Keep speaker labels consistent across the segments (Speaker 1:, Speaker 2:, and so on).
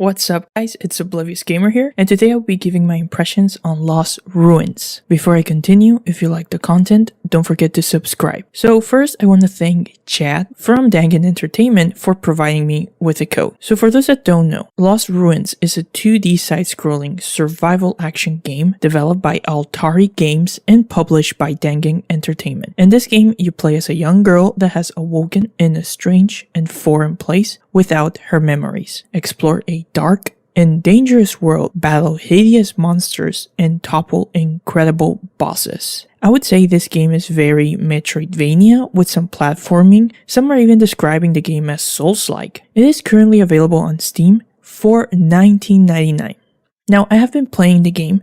Speaker 1: What's up guys, it's Oblivious Gamer here, and today I'll be giving my impressions on Lost Ruins. Before I continue, if you like the content, don't forget to subscribe. So first, I want to thank Chad from Dangen Entertainment for providing me with a code. So for those that don't know, Lost Ruins is a 2D side-scrolling survival action game developed by Altari Games and published by Dangen Entertainment. In this game, you play as a young girl that has awoken in a strange and foreign place without her memories. Explore a dark and dangerous world, battle hideous monsters, and topple incredible bosses. I would say this game is very Metroidvania with some platforming. Some are even describing the game as Souls-like. It is currently available on Steam for $19.99. Now, I have been playing the game,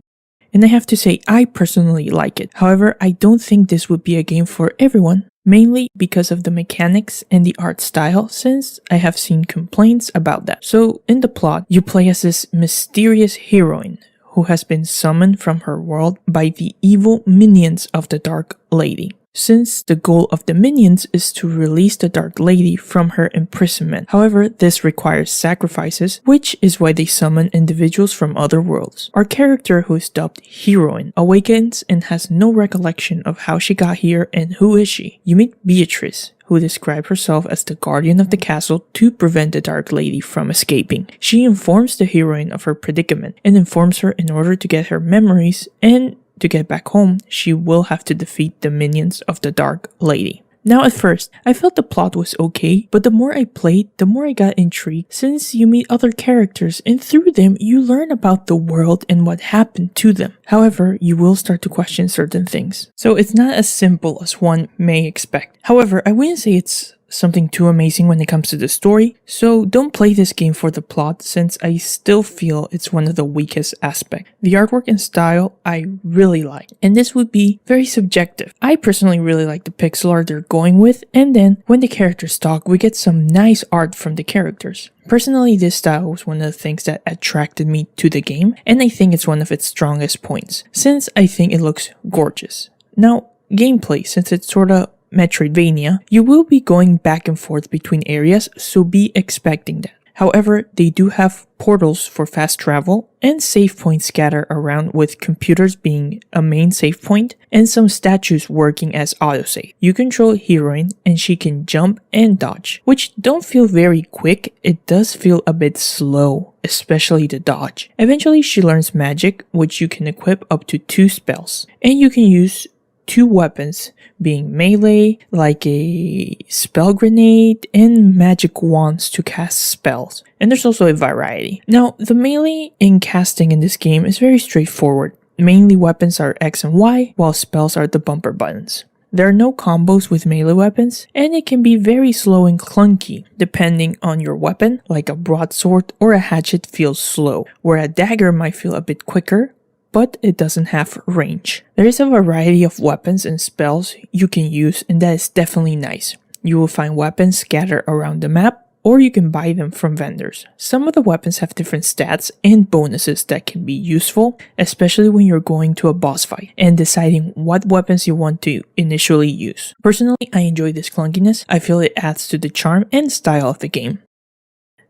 Speaker 1: and I have to say I personally like it. However, I don't think this would be a game for everyone, mainly because of the mechanics and the art style, since I have seen complaints about that. So in the plot, you play as this mysterious heroine who has been summoned from her world by the evil minions of the Dark Lady. Since the goal of the minions is to release the Dark Lady from her imprisonment. However, this requires sacrifices, which is why they summon individuals from other worlds. Our character, who is dubbed Heroine, awakens and has no recollection of how she got here and who is she. You meet Beatrice, who described herself as the guardian of the castle to prevent the Dark Lady from escaping. She informs the heroine of her predicament and informs her in order to get her memories, and to get back home, she will have to defeat the minions of the Dark Lady. Now at first, I felt the plot was okay, but the more I played, the more I got intrigued, since you meet other characters and through them, you learn about the world and what happened to them. However, you will start to question certain things. So it's not as simple as one may expect. However, I wouldn't say it's something too amazing when it comes to the story, so don't play this game for the plot, since I still feel it's one of the weakest aspects. The artwork and style I really like, and this would be very subjective. I personally really like the pixel art they're going with, and then when the characters talk, we get some nice art from the characters. Personally, this style was one of the things that attracted me to the game, and I think it's one of its strongest points, since I think it looks gorgeous. Now, gameplay, since it's sorta Metroidvania, you will be going back and forth between areas, so be expecting that. However, they do have portals for fast travel and save points scattered around, with computers being a main save point and some statues working as autosave. You control Heroine and she can jump and dodge, which don't feel very quick. It does feel a bit slow, especially the dodge. Eventually she learns magic, which you can equip up to 2 spells, and you can use 2 weapons, being melee, like a spell grenade, and magic wands to cast spells. And there's also a variety. Now, the melee and casting in this game is very straightforward. Mainly weapons are X and Y, while spells are the bumper buttons. There are no combos with melee weapons, and it can be very slow and clunky, depending on your weapon, like a broadsword or a hatchet feels slow, where a dagger might feel a bit quicker, but it doesn't have range. There is a variety of weapons and spells you can use, and that is definitely nice. You will find weapons scattered around the map, or you can buy them from vendors. Some of the weapons have different stats and bonuses that can be useful, especially when you're going to a boss fight and deciding what weapons you want to initially use. Personally, I enjoy this clunkiness. I feel it adds to the charm and style of the game.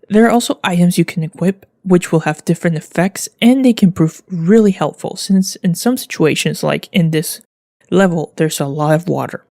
Speaker 1: There are also items you can equip, which will have different effects, and they can prove really helpful, since in some situations, like in this level, there's a lot of water.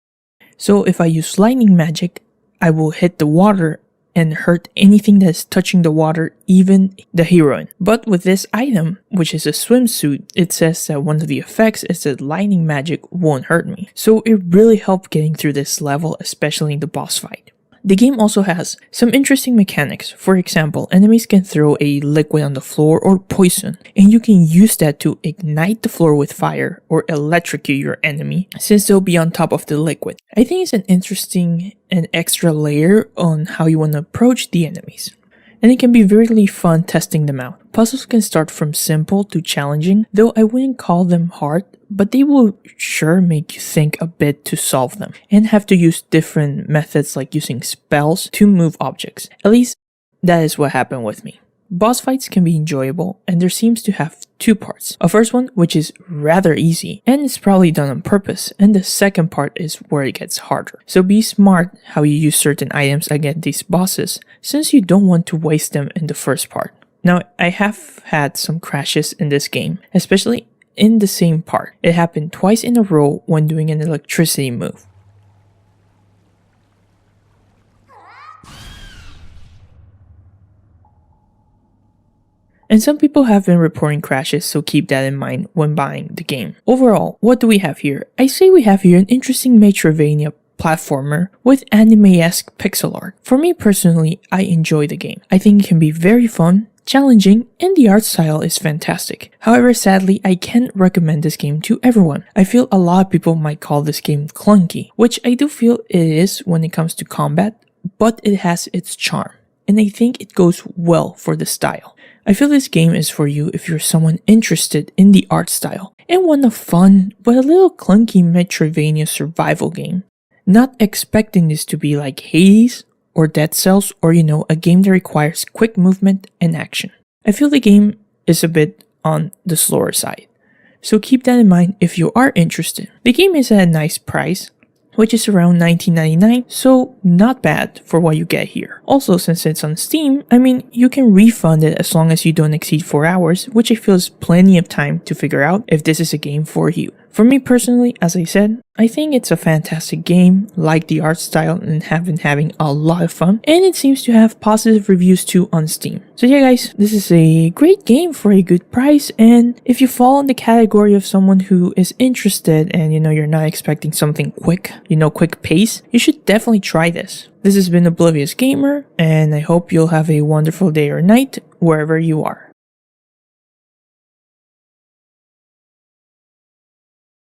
Speaker 1: So if I use lightning magic, I will hit the water and hurt anything that is touching the water, even the heroine. But with this item, which is a swimsuit, it says that one of the effects is that lightning magic won't hurt me. So it really helped getting through this level, especially in the boss fight. The game also has some interesting mechanics. For example, enemies can throw a liquid on the floor or poison, and you can use that to ignite the floor with fire or electrocute your enemy, since they'll be on top of the liquid. I think it's an interesting and extra layer on how you want to approach the enemies, and it can be really fun testing them out. Puzzles can start from simple to challenging, though I wouldn't call them hard, but they will sure make you think a bit to solve them, and have to use different methods like using spells to move objects. At least that is what happened with me. Boss fights can be enjoyable, and there seems to have 2 parts. A first one, which is rather easy, and it's probably done on purpose, and the second part is where it gets harder. So be smart how you use certain items against these bosses, since you don't want to waste them in the first part. Now, I have had some crashes in this game, especially in the same part. It happened twice in a row when doing an electricity move. And some people have been reporting crashes, so keep that in mind when buying the game. Overall, what do we have here? I say we have here an interesting Metroidvania platformer with anime-esque pixel art. For me personally, I enjoy the game. I think it can be very fun, challenging, and the art style is fantastic. However, sadly, I can't recommend this game to everyone. I feel a lot of people might call this game clunky, which I do feel it is when it comes to combat, but it has its charm, and I think it goes well for the style. I feel this game is for you if you're someone interested in the art style and want a fun but a little clunky Metroidvania survival game. Not expecting this to be like Hades or Dead Cells or a game that requires quick movement and action. I feel the game is a bit on the slower side, so keep that in mind if you are interested. The game is at a nice price, which is around $19.99, so not bad for what you get here. Also, since it's on Steam, you can refund it as long as you don't exceed 4 hours, which I feel is plenty of time to figure out if this is a game for you. For me personally, as I said, I think it's a fantastic game, like the art style, and have been having a lot of fun, and it seems to have positive reviews too on Steam. So yeah guys, this is a great game for a good price, and if you fall in the category of someone who is interested and you're not expecting something quick, quick pace, you should definitely try this. This has been Oblivious Gamer, and I hope you'll have a wonderful day or night wherever you are.